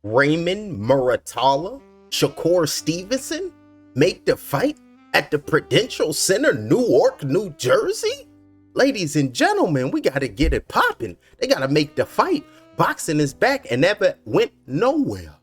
Raymond Muratalla, Shakur Stevenson make the fight at the Prudential Center, Newark, New Jersey? Ladies and gentlemen, we got to get it popping. They got to make the fight. Boxing is back and never went nowhere.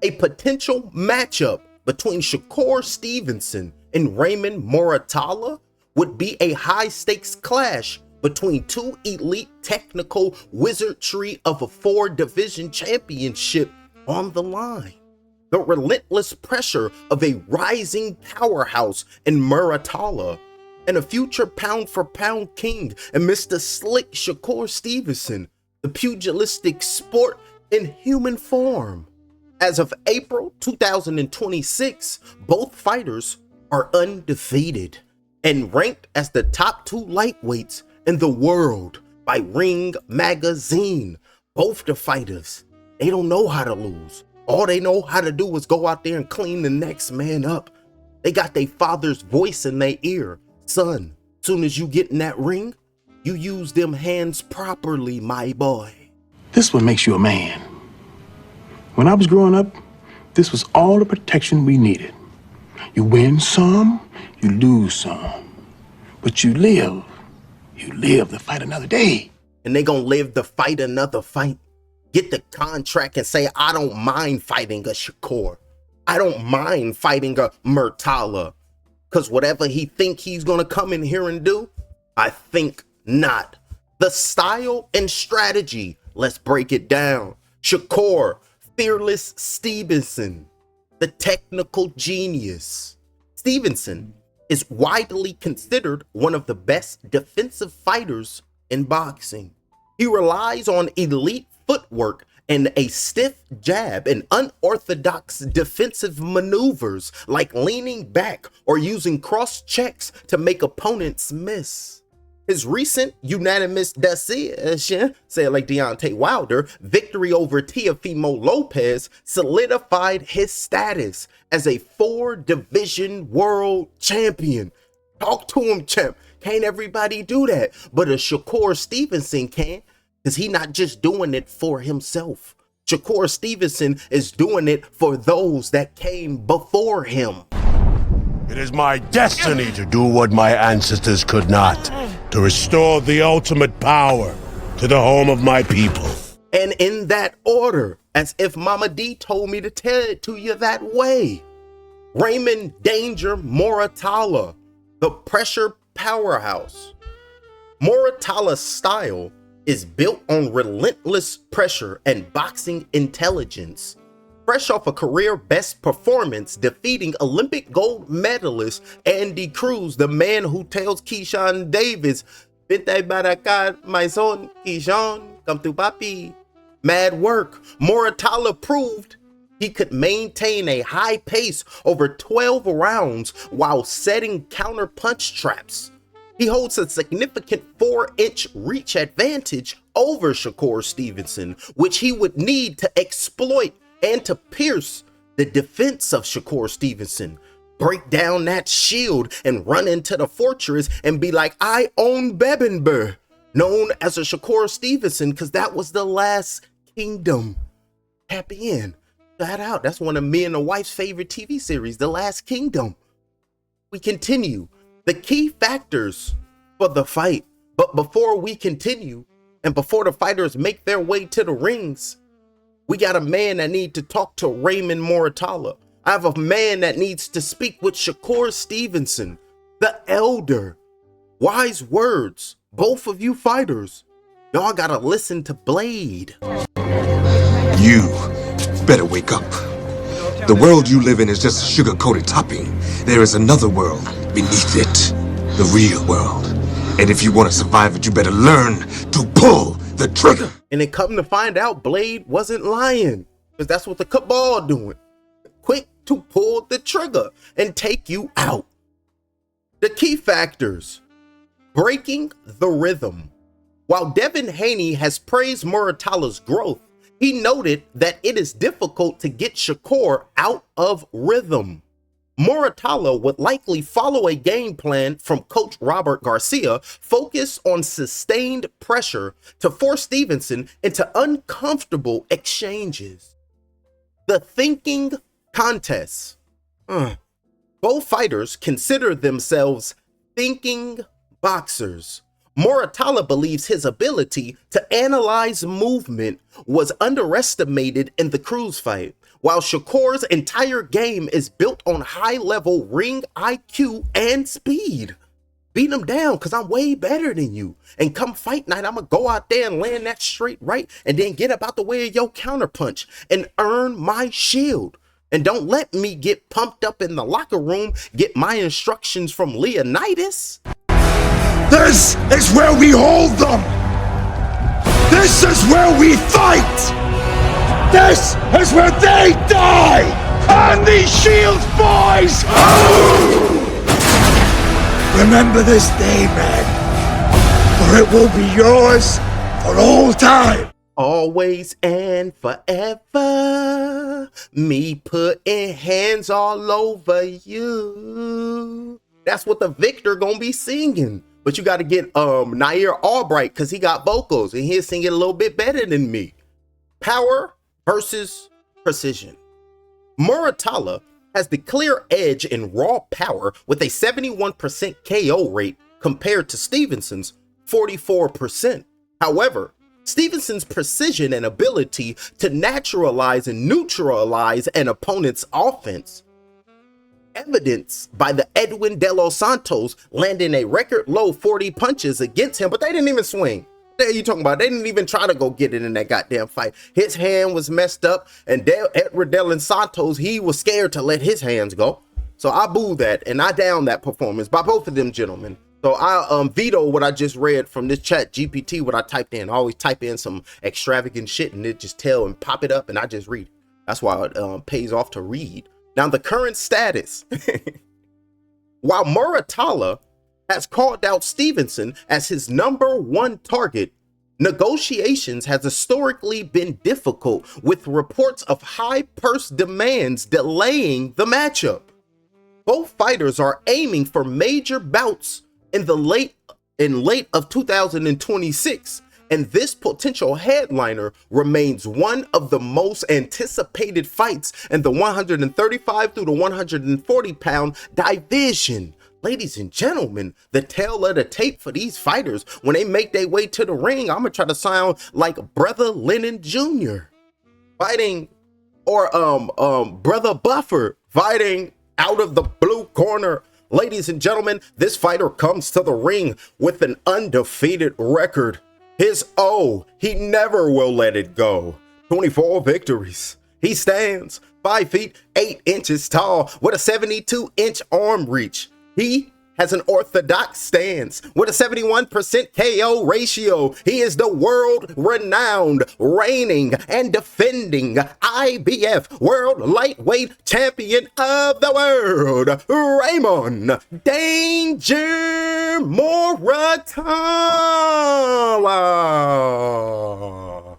A potential matchup between Shakur Stevenson and Raymond Muratalla would be a high-stakes clash between two elite technical wizardry of a 4-division championship on the line. The relentless pressure of a rising powerhouse in Muratalla and a future pound-for-pound king and Mr. Slick Shakur Stevenson, the pugilistic sport in human form. As of April 2026, both fighters are undefeated and ranked as the top 2 lightweights in the world by Ring Magazine. Both the fighters, they don't know how to lose. All they know how to do is go out there and clean the next man up. They got their father's voice in their ear. Son, soon as you get in that ring, you use them hands properly, my boy. This is what makes you a man. When I was growing up, this was all the protection we needed. You win some, you lose some. But you live to fight another day. And they gonna live to fight another fight. Get the contract and say, I don't mind fighting a Shakur. I don't mind fighting a Muratalla. Because whatever he think he's gonna come in here and do, I think not. The style and strategy, let's break it down. Shakur, Fearless Stevenson, the technical genius. Stevenson is widely considered one of the best defensive fighters in boxing. He relies on elite footwork and a stiff jab and unorthodox defensive maneuvers like leaning back or using cross checks to make opponents miss. His recent unanimous decision, say it like Deontay Wilder, victory over Teofimo Lopez solidified his status as a 4-division world champion. Talk to him, champ. Can't everybody do that? But a Shakur Stevenson can, because he's not just doing it for himself. Shakur Stevenson is doing it for those that came before him. It is my destiny to do what my ancestors could not, to restore the ultimate power to the home of my people. And in that order, as if Mama D told me to tell it to you that way. Raymond Danger Muratalla, the pressure powerhouse. Muratalla's style is built on relentless pressure and boxing intelligence. Fresh off a career best performance defeating Olympic gold medalist Andy Cruz, the man who tells Keyshawn Davis, "Vente para acá, my son, Keyshawn, come to papi." Mad work. Muratalla proved he could maintain a high pace over 12 rounds while setting counter punch traps. He holds a significant 4-inch reach advantage over Shakur Stevenson, which he would need to exploit and to pierce the defense of Shakur Stevenson. Break down that shield and run into the fortress and be like, I own Bebenber, known as a Shakur Stevenson, because that was the last kingdom. Tap in. That out. That's one of me and the wife's favorite TV series, The Last Kingdom. We continue. The key factors for the fight. But before we continue, and before the fighters make their way to the rings, we got a man that needs to talk to Raymond Muratalla. I have a man that needs to speak with Shakur Stevenson, the elder. Wise words, both of you fighters. Y'all gotta listen to Blade. You better wake up. The world you live in is just a sugar-coated topping. There is another world beneath it, the real world. And if you want to survive it, you better learn to pull the trigger. And it come to find out Blade wasn't lying, because that's what the cabal doing. Quick to pull the trigger and take you out. The key factors: breaking the rhythm. While Devin Haney has praised Muratalla's growth, he noted that it is difficult to get Shakur out of rhythm. Muratalla would likely follow a game plan from coach Robert Garcia, focused on sustained pressure to force Stevenson into uncomfortable exchanges. The thinking contest. Both fighters consider themselves thinking boxers. Muratalla believes his ability to analyze movement was underestimated in the Cruz fight, while Shakur's entire game is built on high-level ring IQ and speed. Beat him down because I'm way better than you. And come fight night, I'm going to go out there and land that straight right and then get up out the way of your counterpunch and earn my shield. And don't let me get pumped up in the locker room, get my instructions from Leonidas. This is where we hold them! This is where we fight! This is where they die! On these shields, boys! Remember this day, man, for it will be yours for all time. Always and forever, me putting hands all over you. That's what the victor gonna be singing. But you gotta get Nair Albright because he got vocals and he's singing a little bit better than me. Power versus precision. Muratalla has the clear edge in raw power with a 71% KO rate compared to Stevenson's 44%. However, Stevenson's precision and ability to naturalize and neutralize an opponent's offense, evidenced by the Edwin De Los Santos landing a record low 40 punches against him, but they didn't even swing. What are you talking about? They didn't even try to go get it in that goddamn fight. His hand was messed up, and Edwin De Los Santos, he was scared to let his hands go. So I boo that, and I down that performance by both of them gentlemen. So I veto what I just read from this chat GPT, what I typed in. I always type in some extravagant shit and it just tell and pop it up and I just read it. That's why it pays off to read. Now the current status. While Muratalla has called out Stevenson as his #1 target, negotiations has historically been difficult with reports of high purse demands delaying the matchup. Both fighters are aiming for major bouts in late of 2026, and this potential headliner remains one of the most anticipated fights in the 135 through the 140 pound division. Ladies and gentlemen, the tail of the tape for these fighters when they make their way to the ring, I'm gonna try to sound like Brother Lennon Jr. fighting, or Brother Buffer fighting out of the blue corner. Ladies and gentlemen, this fighter comes to the ring with an undefeated record. His O, he never will let it go. 24 victories. He stands 5 feet 8 inches tall with a 72-inch arm reach. He has an orthodox stance with a 71% KO ratio. He is the world-renowned, reigning, and defending IBF World Lightweight Champion of the World, Raymond Danger Muratalla.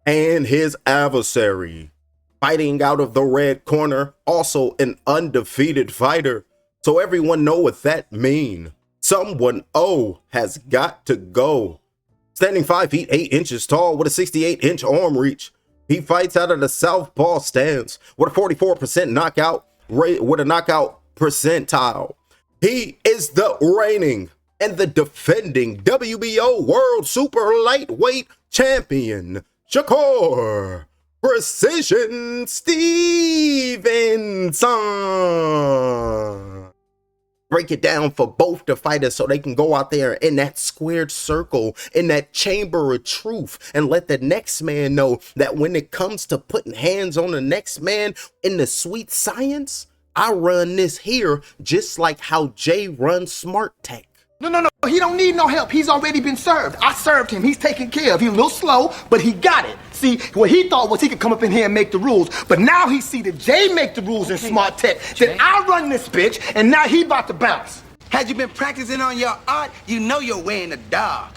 And his adversary, fighting out of the red corner, also an undefeated fighter. So everyone know what that mean. Someone has got to go. Standing 5 feet 8 inches tall with a 68-inch arm reach. He fights out of the southpaw stance with a 44% knockout rate, with a knockout percentile. He is the reigning and the defending WBO World Super Lightweight Champion, Shakur Precision Stevenson. Break it down for both the fighters so they can go out there in that squared circle, in that chamber of truth, and let the next man know that when it comes to putting hands on the next man in the sweet science, I run this here just like how Jay runs Smart Tech. No. He don't need no help. He's already been served. I served him. He's taken care of. He's a little slow, but he got it. See, what he thought was he could come up in here and make the rules, but now he see that Jay make the rules in Smart Tech. Then I run this bitch, and now he about to bounce. Had you been practicing on your art, you know you're wearing the dog.